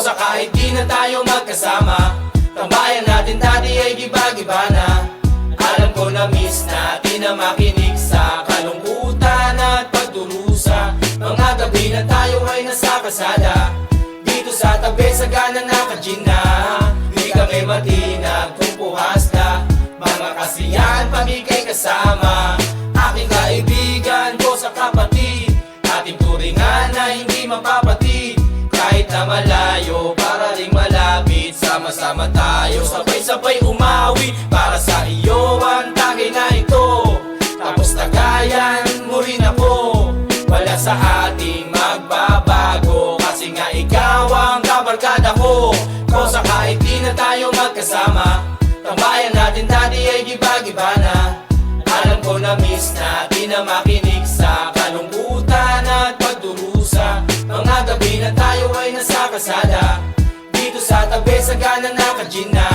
Kosa kahit di na tayo magkasama, tambayan natin dati ay giba-giba na. Alam ko na miss natin na makinig sa kalungkutan at pagdurusa. Mga gabi na tayo ay nasa kasada, dito sa tabi sa gana naka-gin na. Di kami matinag kung puhas na, mga kasiyahan pamigay kasama. Aking kaibigan ko sa kapatid, ating turingan na hindi mapapatid. Kahit na malayo, para ring malapit, sama-sama tayo, sabay-sabay umawi. Para sa iyo ang tagay na ito, tapos tagayan mo rin ako. Wala sa ating magbabago, kasi nga ikaw ang kabarkada ko. Kosa kahit di na tayo magkasama, tambayan natin dati ay giba-giba na. Alam ko na miss natin na makinig sa kalungkutan at pagdurusa. Mga gabi na tayo ay nasa kasada, dito sa tabi sa gana naka-gin na.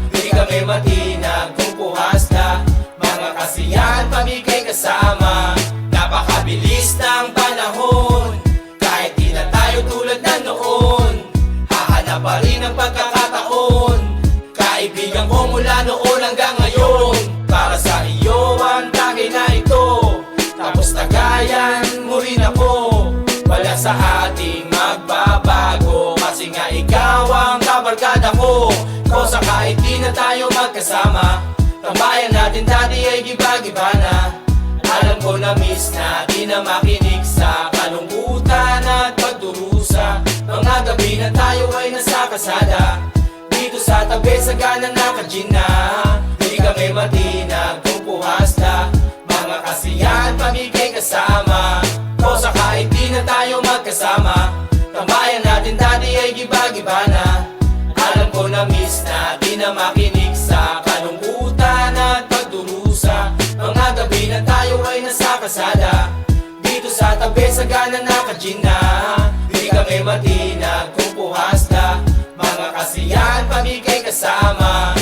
Di kami matinag kung puhas na, mga kasiyahan pamigay kasama. Napakabilis ng panahon, kahit di na tayo tulad na noon. Hahanap pa rin ang pagkakataon, kaibigan ko mula noon hanggang ngayon. Para sa iyo ang tagay na ito, tapos tagayan mo rin ako. Wala sa ating magbabago, kasi nga ikaw ang kabarkada ko. Kosa kahit di na tayo magkasama, tambayan natin dati ay giba-giba na. Alam ko na miss natin na makinig sa kalungkutan at pagdurusa. Mga gabi na tayo ay nasa kasada, dito sa tabi sa gana naka-gin na. Di kami matinag kung puhas na, mga kasiyahan pamigay kasama. Kosa kahit di na tayo magkasama, tambayan natin dati ay giba-giba na. Alam ko na miss natin na makinig sa kalungkutan at pagdurusa. Mga gabi na tayo ay nasa kasada, dito sa tabi sa gana naka-gin na. Di kami matinag kung puhas na, mga kasiyahan pamigay kasama.